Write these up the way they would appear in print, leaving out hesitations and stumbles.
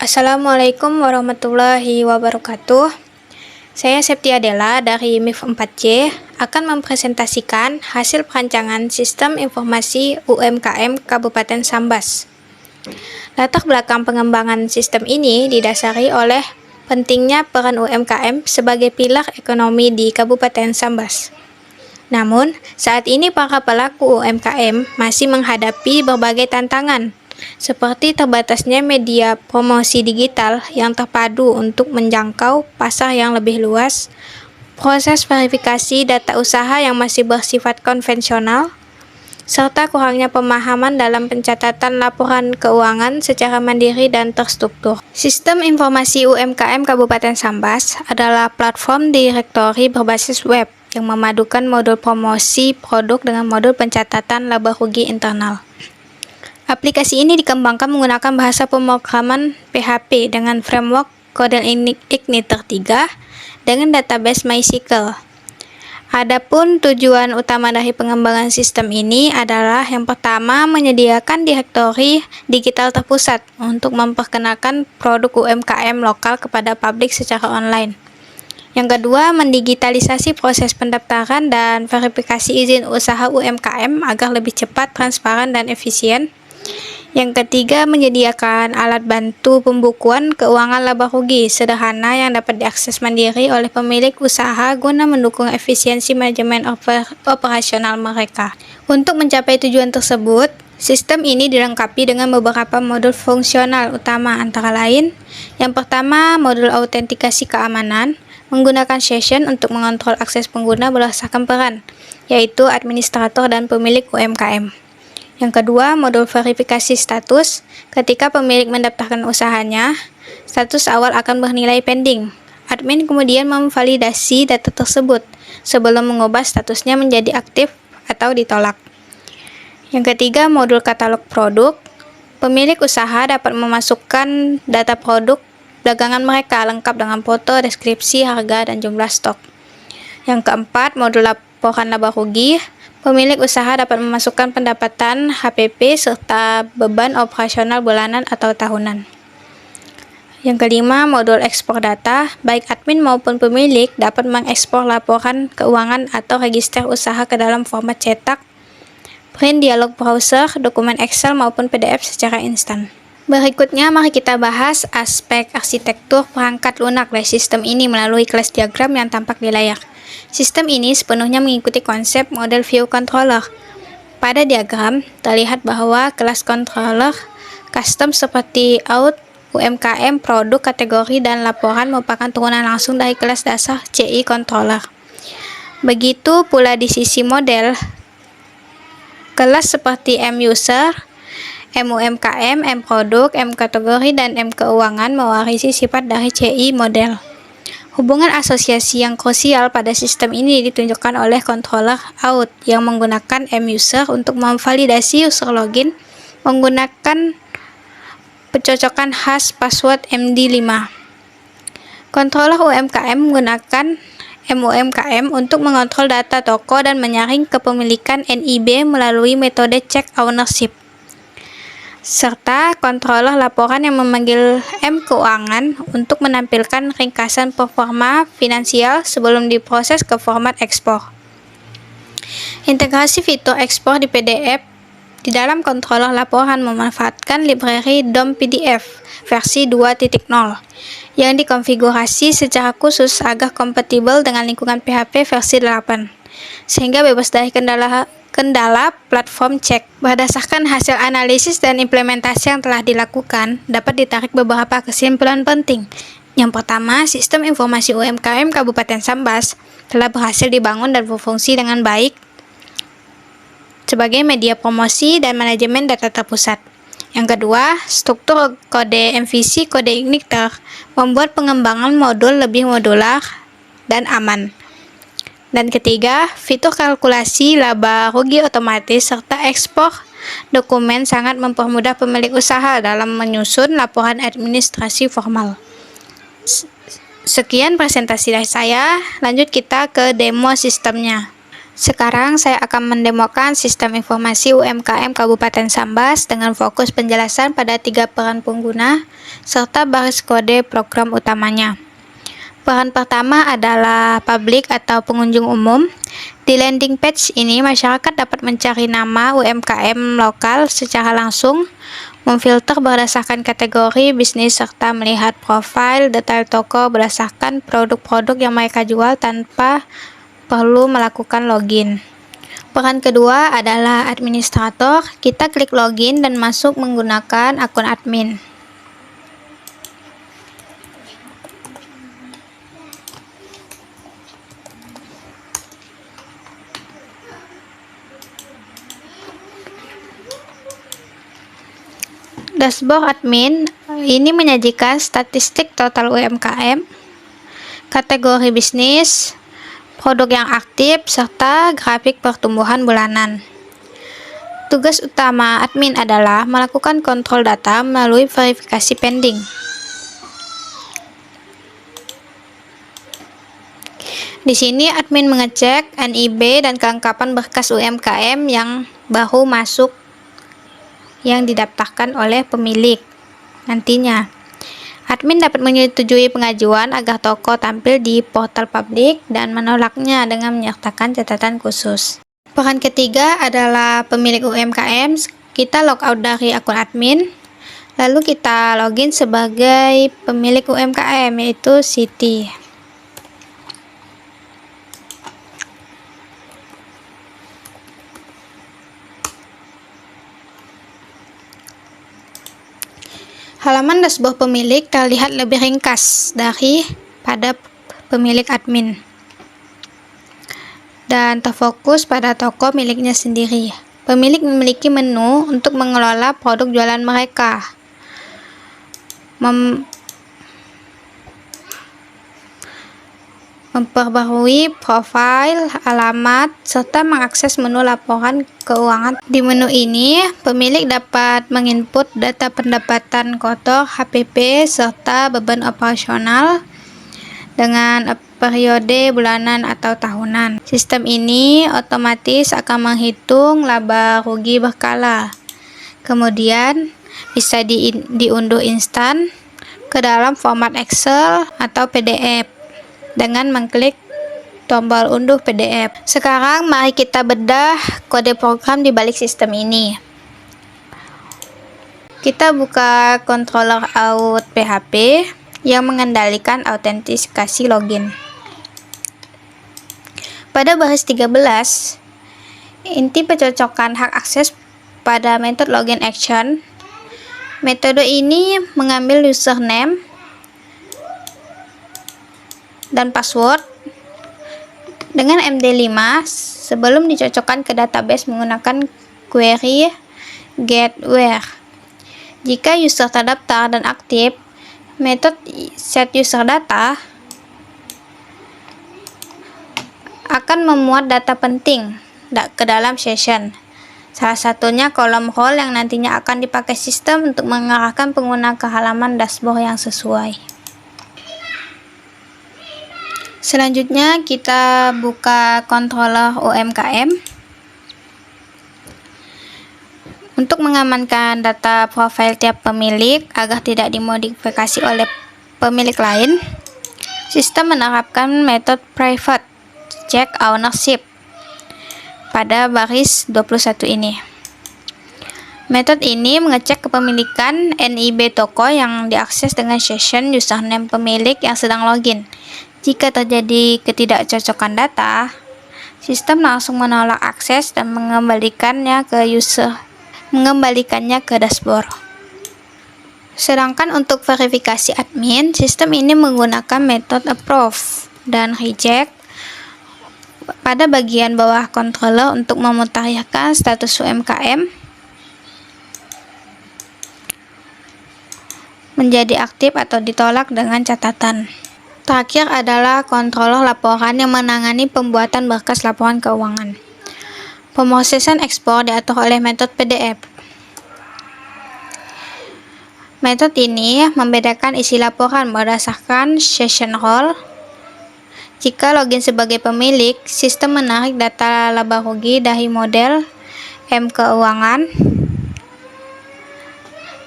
Assalamualaikum warahmatullahi wabarakatuh. Saya Septia Della dari MIF 4C akan mempresentasikan hasil perancangan Sistem Informasi UMKM Kabupaten Sambas. Latar belakang pengembangan sistem ini didasari oleh pentingnya peran UMKM sebagai pilar ekonomi di Kabupaten Sambas. Namun, saat ini para pelaku UMKM masih menghadapi berbagai tantangan, seperti terbatasnya media promosi digital yang terpadu untuk menjangkau pasar yang lebih luas, proses verifikasi data usaha yang masih bersifat konvensional, serta kurangnya pemahaman dalam pencatatan laporan keuangan secara mandiri dan terstruktur. Sistem Informasi UMKM Kabupaten Sambas adalah platform direktori berbasis web yang memadukan modul promosi produk dengan modul pencatatan laba rugi internal. Aplikasi ini dikembangkan menggunakan bahasa pemrograman PHP dengan framework Codel Igniter 3 dengan database MySQL. Adapun tujuan utama dari pengembangan sistem ini adalah yang pertama menyediakan direktori digital terpusat untuk memperkenalkan produk UMKM lokal kepada publik secara online. Yang kedua, mendigitalisasi proses pendaftaran dan verifikasi izin usaha UMKM agar lebih cepat, transparan, dan efisien. Yang ketiga, menyediakan alat bantu pembukuan keuangan laba rugi sederhana yang dapat diakses mandiri oleh pemilik usaha guna mendukung efisiensi manajemen operasional mereka. Untuk mencapai tujuan tersebut, sistem ini dilengkapi dengan beberapa modul fungsional utama antara lain. Yang pertama, modul autentikasi keamanan, menggunakan session untuk mengontrol akses pengguna berdasarkan peran, yaitu administrator dan pemilik UMKM. Yang kedua, modul verifikasi status. Ketika pemilik mendaftarkan usahanya, status awal akan bernilai pending. Admin kemudian memvalidasi data tersebut sebelum mengubah statusnya menjadi aktif atau ditolak. Yang ketiga, modul katalog produk. Pemilik usaha dapat memasukkan data produk dagangan mereka lengkap dengan foto, deskripsi, harga, dan jumlah stok. Yang keempat, modul laporan laba rugi. Pemilik usaha dapat memasukkan pendapatan, HPP, serta beban operasional bulanan atau tahunan. Yang kelima, modul ekspor data. Baik admin maupun pemilik dapat mengekspor laporan keuangan atau register usaha ke dalam format cetak, print, dialog browser, dokumen Excel maupun PDF secara instan. Berikutnya, mari kita bahas aspek arsitektur perangkat lunak dari sistem ini melalui kelas diagram yang tampak di layar. Sistem ini sepenuhnya mengikuti konsep model view controller. Pada diagram, terlihat bahwa kelas controller custom seperti out, UMKM, produk, kategori, dan laporan merupakan turunan langsung dari kelas dasar CI controller. Begitu pula di sisi model, kelas seperti M-user, M-UMKM, M-produk, M-kategori, dan M-keuangan mewarisi sifat dari CI model. Hubungan asosiasi yang krusial pada sistem ini ditunjukkan oleh controller out yang menggunakan M-user untuk memvalidasi user login menggunakan pencocokan khas password MD5. Controller UMKM menggunakan M-UMKM untuk mengontrol data toko dan menyaring kepemilikan NIB melalui metode check ownership, serta controller laporan yang memanggil M-keuangan untuk menampilkan ringkasan performa finansial sebelum diproses ke format ekspor. Integrasi fitur ekspor di PDF di dalam controller laporan memanfaatkan library DOM PDF versi 2.0 yang dikonfigurasi secara khusus agar kompatibel dengan lingkungan PHP versi 8, sehingga bebas dari kendala platform cek. Berdasarkan hasil analisis dan implementasi yang telah dilakukan, dapat ditarik beberapa kesimpulan penting. Yang pertama, sistem informasi UMKM Kabupaten Sambas telah berhasil dibangun dan berfungsi dengan baik sebagai media promosi dan manajemen data terpusat. Yang kedua, struktur kode MVC kode Igniter membuat pengembangan modul lebih modular dan aman. Dan ketiga, fitur kalkulasi laba rugi otomatis serta ekspor dokumen sangat mempermudah pemilik usaha dalam menyusun laporan administrasi formal. Sekian presentasi dari saya, lanjut kita ke demo sistemnya. Sekarang saya akan mendemokan sistem informasi UMKM Kabupaten Sambas dengan fokus penjelasan pada 3 peran pengguna serta baris kode program utamanya. Peran pertama adalah publik atau pengunjung umum. Di landing page ini, masyarakat dapat mencari nama UMKM lokal secara langsung, memfilter berdasarkan kategori bisnis, serta melihat profil detail toko berdasarkan produk-produk yang mereka jual tanpa perlu melakukan login. Peran kedua adalah administrator. Kita klik login dan masuk menggunakan akun admin. Dashboard admin ini menyajikan statistik total UMKM, kategori bisnis, produk yang aktif, serta grafik pertumbuhan bulanan. Tugas utama admin adalah melakukan kontrol data melalui verifikasi pending. Di sini admin mengecek NIB dan kelengkapan berkas UMKM yang baru masuk yang didaftarkan oleh pemilik. Nantinya admin dapat menyetujui pengajuan agar toko tampil di portal publik dan menolaknya dengan menyertakan catatan khusus. Peran ketiga adalah pemilik UMKM. Kita logout dari akun admin, lalu kita login sebagai pemilik UMKM, yaitu Siti. Halaman dashboard pemilik terlihat lebih ringkas daripada pemilik admin dan terfokus pada toko miliknya sendiri. Pemilik memiliki menu untuk mengelola produk jualan mereka, memperbarui profil, alamat, serta mengakses menu laporan keuangan. Di menu ini, pemilik dapat menginput data pendapatan kotor, HPP, serta beban operasional dengan periode bulanan atau tahunan. Sistem ini otomatis akan menghitung laba rugi berkala. Kemudian bisa diunduh instan ke dalam format Excel atau PDF dengan mengklik tombol unduh PDF. Sekarang mari kita bedah kode program di balik sistem ini. Kita buka controller out PHP yang mengendalikan autentikasi login. Pada baris 13, inti pencocokan hak akses pada metode login action. Metode ini mengambil username dan password dengan MD5 sebelum dicocokkan ke database menggunakan query get where. Jika user terdaftar dan aktif, metode set user data akan memuat data penting ke dalam session. Salah satunya kolom role yang nantinya akan dipakai sistem untuk mengarahkan pengguna ke halaman dashboard yang sesuai. Selanjutnya kita buka controller UMKM. Untuk mengamankan data profil tiap pemilik agar tidak dimodifikasi oleh pemilik lain, sistem menerapkan metode private check ownership pada baris 21 ini. Metode ini mengecek kepemilikan NIB toko yang diakses dengan session username pemilik yang sedang login. Jika terjadi ketidakcocokan data, sistem langsung menolak akses dan mengembalikannya ke dashboard. Sedangkan untuk verifikasi admin, sistem ini menggunakan metode approve dan reject pada bagian bawah controller untuk memutahirkan status UMKM menjadi aktif atau ditolak dengan catatan. Terakhir adalah controller laporan yang menangani pembuatan berkas laporan keuangan. Pemrosesan ekspor diatur oleh metode PDF. Metode ini membedakan isi laporan berdasarkan session role Jika login sebagai pemilik, sistem menarik data laba rugi dari model M keuangan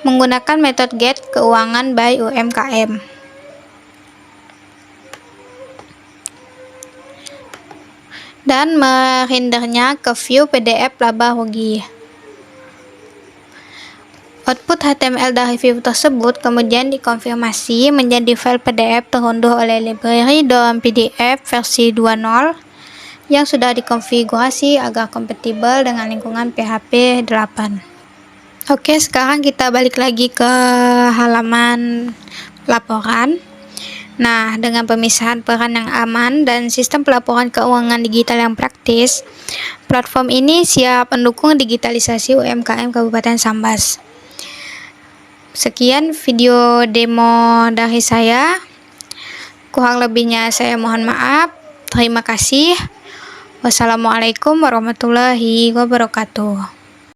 menggunakan metode get keuangan by UMKM. Dan merendernya ke view PDF laba rugi. Output HTML dari view tersebut kemudian dikonfirmasi menjadi file PDF terunduh oleh library DOM PDF versi 2.0 yang sudah dikonfigurasi agar kompatibel dengan lingkungan PHP 8. Oke, sekarang kita balik lagi ke halaman laporan. Nah, dengan pemisahan peran yang aman dan sistem pelaporan keuangan digital yang praktis, platform ini siap mendukung digitalisasi UMKM Kabupaten Sambas. Sekian video demo dari saya. Kurang lebihnya saya mohon maaf. Terima kasih. Wassalamualaikum warahmatullahi wabarakatuh.